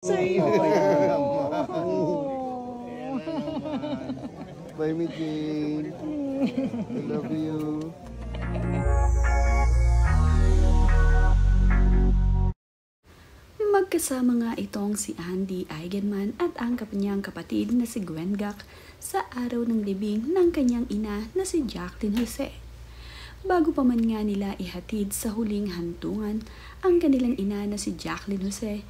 Sa'yo. Bye, me Jane. I love you. Magkasama nga itong si Andy Eigenman at ang kanyang kapatid na si Gwen Gak sa araw ng libing ng kanyang ina na si Jacqueline Jose. Bago pa man nga nila ihatid sa huling hantungan ang kanilang ina na si Jacqueline Jose,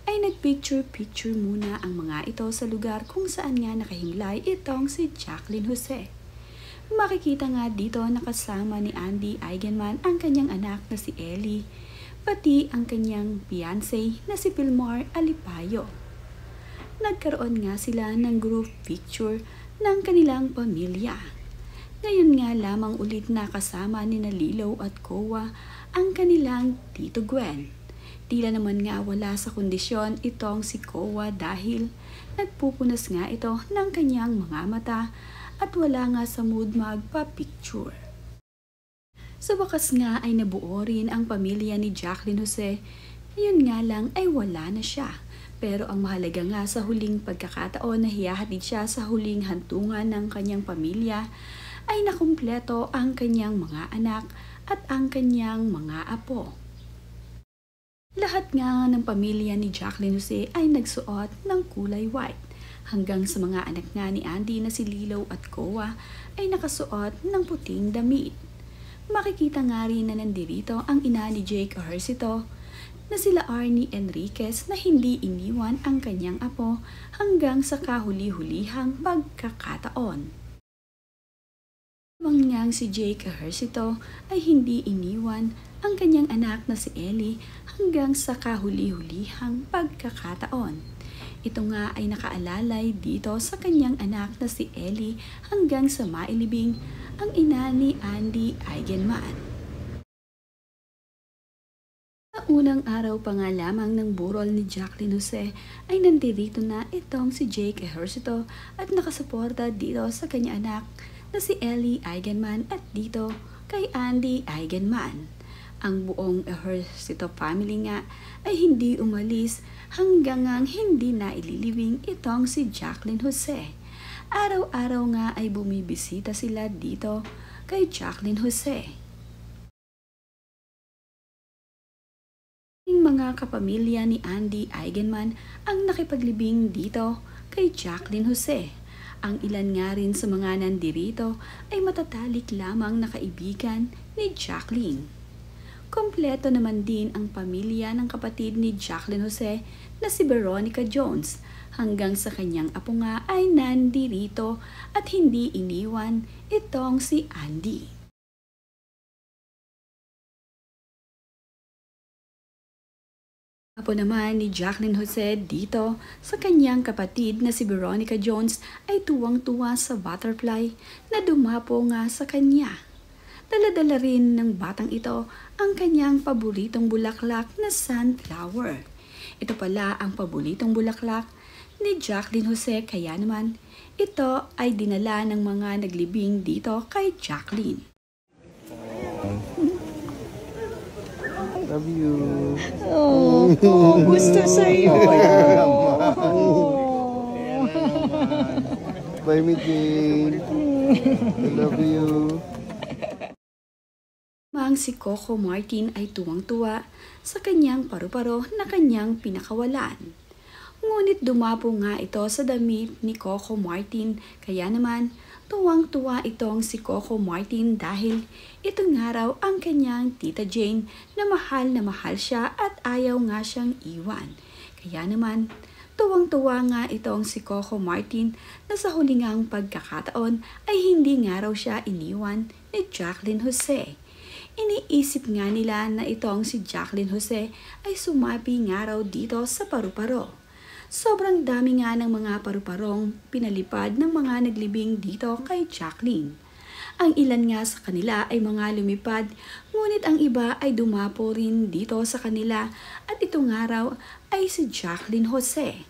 ay nagpicture-picture muna ang mga ito sa lugar kung saan nga nakahimlay itong si Jacqueline Jose. Makikita nga dito nakasama ni Andy Eigenman ang kanyang anak na si Ellie, pati ang kanyang fiancé na si Pilmar Alipayo. Nagkaroon nga sila ng group picture ng kanilang pamilya. Ngayon nga lamang ulit nakasama ni Lilaw at Kowa ang kanilang Tito Gwen. Tila naman nga wala sa kondisyon itong si Kowa dahil nagpupunas nga ito ng kanyang mga mata at wala nga sa mood magpa-picture. Sa wakas nga ay nabuo rin ang pamilya ni Jacqueline Jose, yun nga lang ay wala na siya. Pero ang mahalaga nga sa huling pagkakataon na hiyahatid siya sa huling hantungan ng kanyang pamilya ay nakumpleto ang kanyang mga anak at ang kanyang mga apo. Lahat nga ng pamilya ni Jacqueline Jose ay nagsuot ng kulay white. Hanggang sa mga anak nga ni Andy na si Lilaw at Kowa ay nakasuot ng puting damit. Makikita nga rin na nandirito ang ina ni Jake Ejercito na sila Arnie Enriquez na hindi iniwan ang kanyang apo hanggang sa kahuli-hulihang pagkakataon. Mangyang si Jake Ejercito ay hindi iniwan ang kanyang anak na si Ellie hanggang sa kahuli-hulihang pagkakataon. Ito nga ay nakaalalay dito sa kanyang anak na si Ellie hanggang sa mailibing ang ina ni Andy Eigenman. Sa unang araw pa nga lamang ng burol ni Jacqueline Jose ay nandirito na itong si Jake Ejercito at nakasuporta dito sa kanyang anak na si Ellie Eigenman at dito kay Andy Eigenman. Ang buong Ejercito family nga ay hindi umalis hanggang ngang hindi na ililibing itong si Jacqueline Jose. Araw-araw nga ay bumibisita sila dito kay Jacqueline Jose. Ang mga kapamilya ni Andy Eigenman ang nakipaglibing dito kay Jacqueline Jose. Ang ilan nga rin sa mga nandirito ay matatalik lamang na kaibigan ni Jacqueline. Kompleto naman din ang pamilya ng kapatid ni Jacqueline Jose na si Veronica Jones hanggang sa kanyang apo nga ay nandirito at hindi iniwan itong si Andy. Apo naman ni Jacqueline Jose dito sa kanyang kapatid na si Veronica Jones ay tuwang-tuwa sa butterfly na dumapo nga sa kanya. Dala-dala rin ng batang ito ang kanyang paboritong bulaklak na sunflower. Ito pala ang paboritong bulaklak ni Jacqueline Jose kaya naman ito ay dinala ng mga naglibing dito kay Jacqueline. Love you. Gusto sa'yo. Bye, me Jane. I love you. Si Coco Martin ay tuwang-tuwa sa kanyang paru-paro na kanyang pinakawalan. Ngunit dumapo nga ito sa damit ni Coco Martin kaya naman tuwang-tuwa itong si Coco Martin dahil ito nga raw ang kanyang tita Jane na mahal siya at ayaw nga siyang iwan. Kaya naman tuwang-tuwa nga itong si Coco Martin na sa hulingang pagkakataon ay hindi nga raw siya iniwan ni Jacqueline Jose. Iniisip nga nila na itong si Jacqueline Jose ay sumapi nga raw dito sa paru-paro. Sobrang dami nga ng mga paru-parong pinalipad ng mga naglibing dito kay Jacqueline. Ang ilan nga sa kanila ay mga lumipad, ngunit ang iba ay dumapo rin dito sa kanila at ito nga raw ay si Jacqueline Jose.